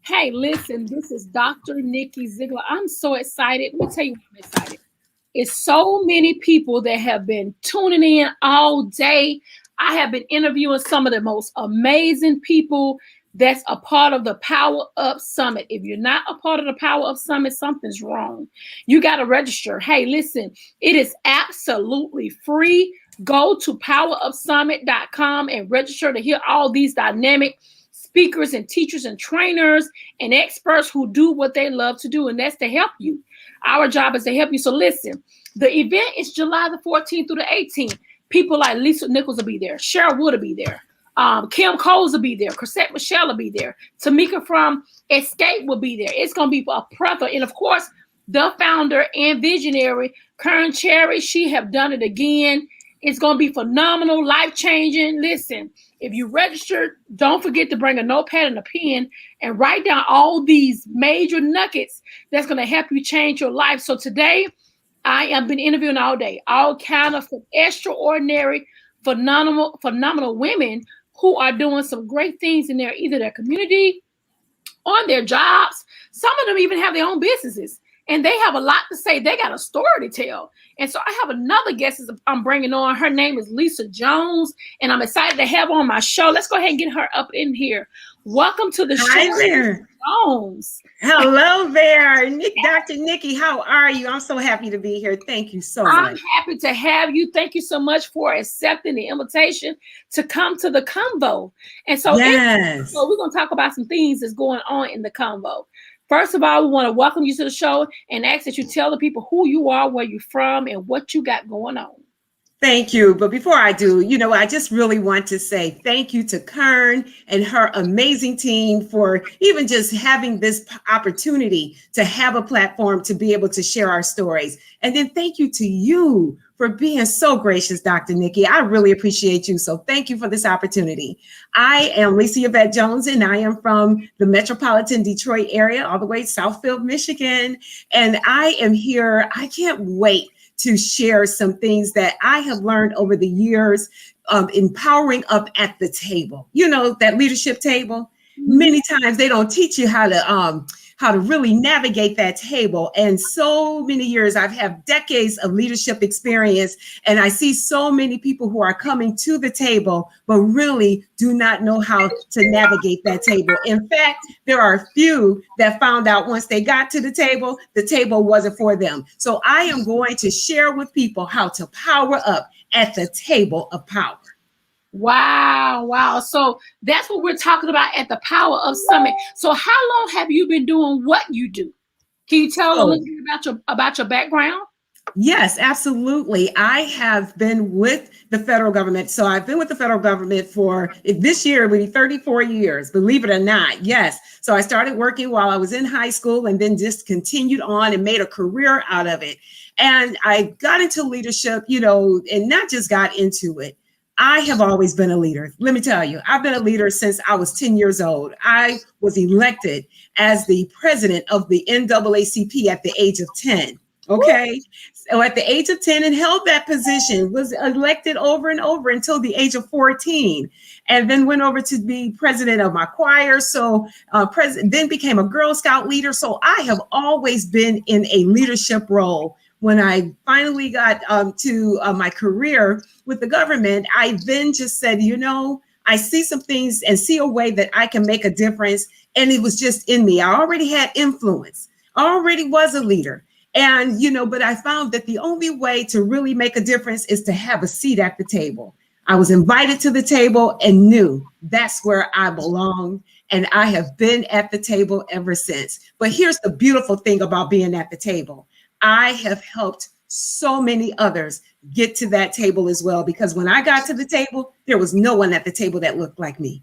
Hey, listen, this is Dr. Nikki Zeigler. I'm so excited. Let me tell you why I'm excited. It's so many people that have been tuning in all day. I have been interviewing some of the most amazing people that's a part of the Power Up Summit. If you're not a part of the Power Up Summit, something's wrong. You got to register. Hey, listen, it is absolutely free. Go to powerupsummit.com and register to hear all these dynamic speakers and teachers and trainers and experts who do what they love to do, and that's to help you. Our job is to help you. So listen, the event is July the 14th through the 18th. People like Lisa Nichols will be there. Cheryl Wood will be there. Kim Coles will be there. Chrisette Michelle will be there. Tamika from Escape will be there. It's going to be a plethora. And of course, the founder and visionary, Karen Cherry, she have done it again. It's going to be phenomenal, life-changing. Listen, if you register, don't forget to bring a notepad and a pen and write down all these major nuggets that's going to help you change your life. So today, I have been interviewing all day, all kind of extraordinary, phenomenal women who are doing some great things in either their community, on their jobs. Some of them even have their own businesses. And they have a lot to say. They got a story to tell. And so I have another guest I'm bringing on. Her name is Lisa Jones, and I'm excited to have her on my show. Let's go ahead and get her up in here. Welcome to the show. Hi there. Jones. Hello there. Dr. Nikki, how are you? I'm so happy to be here. Thank you so much. I'm happy to have you. Thank you so much for accepting the invitation to come to the convo. And so, so we're going to talk about some things that's going on in the convo. First of all, we want to welcome you to the show and ask that you tell the people who you are, where you're from, and what you got going on. Thank you. But before I do, I just really want to say thank you to Kern and her amazing team for even just having this opportunity to have a platform to be able to share our stories. And then thank you to you for being so gracious, Dr. Nikki. I really appreciate you. So thank you for this opportunity. I am Lisa Yvette Jones, and I am from the metropolitan Detroit area, all the way Southfield, Michigan. And I am here. I can't wait to share some things that I have learned over the years of empowering up at the table. That leadership table. Many times they don't teach you how to really navigate that table. And so many years, I've had decades of leadership experience, and I see so many people who are coming to the table, but really do not know how to navigate that table. In fact, there are a few that found out once they got to the table wasn't for them. So I am going to share with people how to power up at the table of power. Wow. So that's what we're talking about at the Power Up Summit. So how long have you been doing what you do? Can you tell a little bit about your background? Yes, absolutely. I have been with the federal government. So I've been with the federal government for this year, it will be 34 years, believe it or not. Yes. So I started working while I was in high school and then just continued on and made a career out of it. And I got into leadership, and not just got into it. I have always been a leader. Let me tell you, I've been a leader since I was 10 years old. I was elected as the president of the NAACP at the age of 10. Okay. So at the age of 10 and held that position, was elected over and over until the age of 14, and then went over to be president of my choir. So then became a Girl Scout leader. So I have always been in a leadership role. When I finally got to my career with the government, I then just said, I see some things and see a way that I can make a difference. And it was just in me. I already had influence. I already was a leader. And, but I found that the only way to really make a difference is to have a seat at the table. I was invited to the table and knew that's where I belong. And I have been at the table ever since. But here's the beautiful thing about being at the table. I have helped so many others get to that table as well. Because when I got to the table, there was no one at the table that looked like me.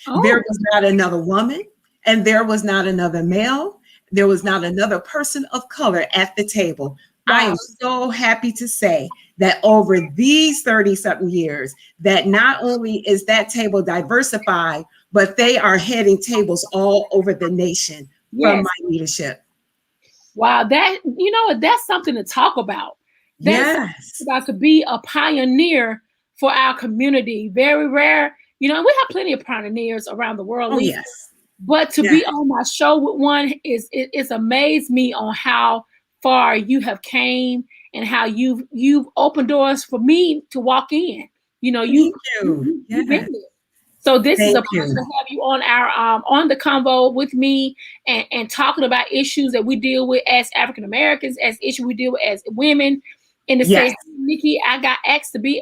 Oh. There was not another woman, and there was not another male. There was not another person of color at the table. Wow. I am so happy to say that over these 30-something years, that not only is that table diversified, but they are heading tables all over the nation from my leadership. Wow, that's something to talk about. That's about to be a pioneer for our community. Very rare. We have plenty of pioneers around the world. Oh, yes. But to be on my show with one it's amazed me on how far you have came and how you've opened doors for me to walk in. You've been there. So this is a pleasure to have you on our on the convo with me and talking about issues that we deal with as African Americans, as issues we deal with as women. And to say, Nikki, I got asked to be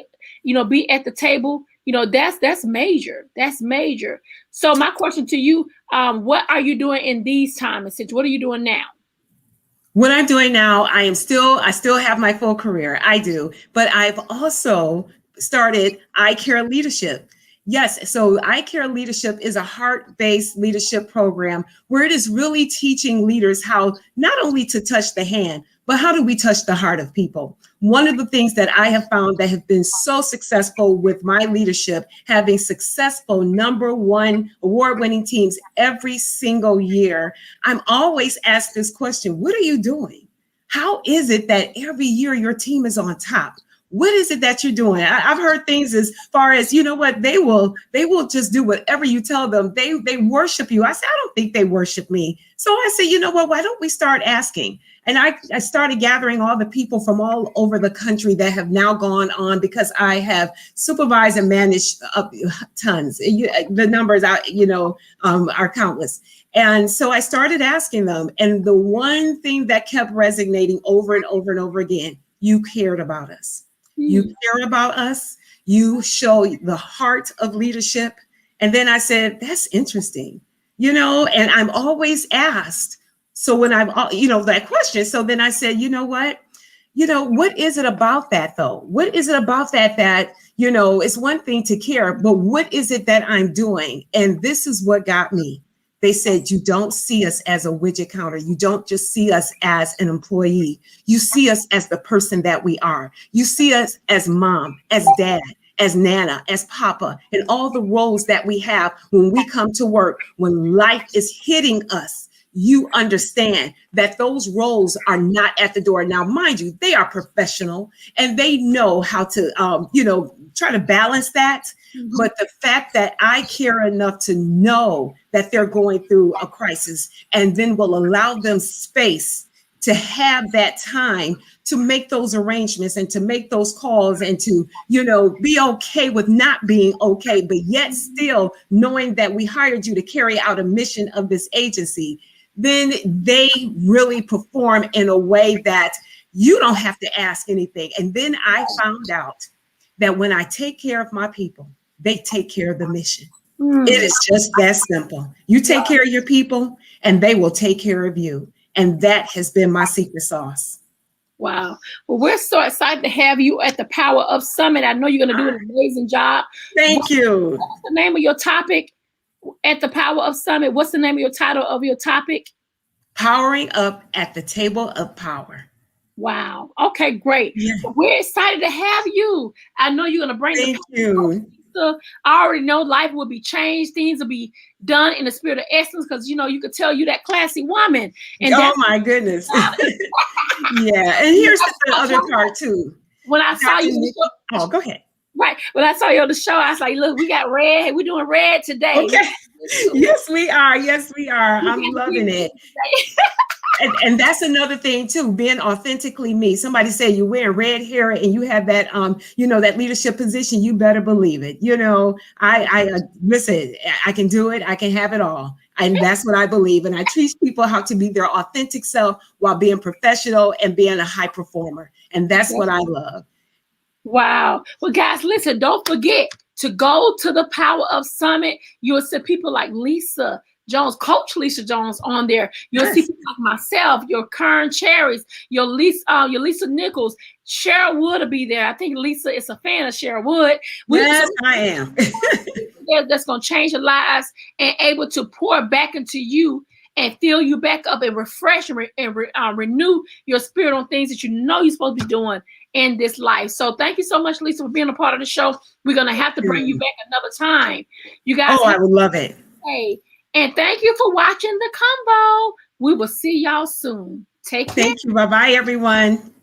at the table. That's major. That's major. So my question to you, what are you doing in these times? What are you doing now? What I'm doing now, I still have my full career. I do, but I've also started I Care Leadership. Yes, so I Care Leadership is a heart-based leadership program where it is really teaching leaders how not only to touch the hand, but how do we touch the heart of people? One of the things that I have found that have been so successful with my leadership, having successful #1 award-winning teams every single year, I'm always asked this question: what are you doing? How is it that every year your team is on top? What is it that you're doing? I've heard things as far as, they will just do whatever you tell them. They worship you. I said, I don't think they worship me. So I said, why don't we start asking? And I started gathering all the people from all over the country that have now gone on, because I have supervised and managed tons. The numbers are countless. And so I started asking them. And the one thing that kept resonating over and over and over again: you cared about us. You care about us. You show the heart of leadership. And then I said, that's interesting, and I'm always asked. So when that question, so then I said, what is it about that though? What is it about that, it's one thing to care, but what is it that I'm doing? And this is what got me. They said, you don't see us as a widget counter. You don't just see us as an employee. You see us as the person that we are. You see us as mom, as dad, as Nana, as Papa, and all the roles that we have when we come to work. When life is hitting us, you understand that those roles are not at the door. Now, mind you, they are professional and they know how to, try to balance that. Mm-hmm. But the fact that I care enough to know that they're going through a crisis and then will allow them space to have that time to make those arrangements and to make those calls and to, be okay with not being okay, but yet still knowing that we hired you to carry out a mission of this agency, then they really perform in a way that you don't have to ask anything. And then I found out that when I take care of my people, they take care of the mission. It is just that simple. You take care of your people and they will take care of you. And that has been my secret sauce. Wow. Well, we're so excited to have you at the Power Up Summit. I know you're going to do an amazing job. Thank you. What's the name of your topic at the Power Up Summit? What's the name of your title of your topic? Powering Up at the Table of Power. Wow. Okay, great. Yeah. So we're excited to have you. I know you're going to bring Thank you. I already know life will be changed. Things will be done in the spirit of excellence because, you could tell you that classy woman. And oh, my goodness. Yeah. And here's the other part, too. When I saw you. Oh, go ahead. Right. When I saw you on the show, I was like, look, we got red. We're doing red today. Okay. Yes, we are. Yes, we are. I'm loving it. And that's another thing too, being authentically me. Somebody say you're wearing red hair and you have that, that leadership position. You better believe it. I listen, I can do it. I can have it all. And that's what I believe. And I teach people how to be their authentic self while being professional and being a high performer. And that's what I love. Wow. Well, guys, listen, don't forget to go to the Power Up Summit. You'll see people like Lisa, Jones, Coach Lisa Jones on there. You'll see people like myself, your Kern Cherries, your Lisa Nichols, Cheryl Wood will be there. I think Lisa is a fan of Cheryl Wood. Yes, I am. That's going to change your lives and able to pour back into you and fill you back up and refresh and renew your spirit on things that you know you're supposed to be doing in this life. So thank you so much, Lisa, for being a part of the show. We're going to have to bring you back another time. You guys. Oh, I would love it. Hey, and thank you for watching the combo. We will see y'all soon. Take care. Thank you. Bye-bye, everyone.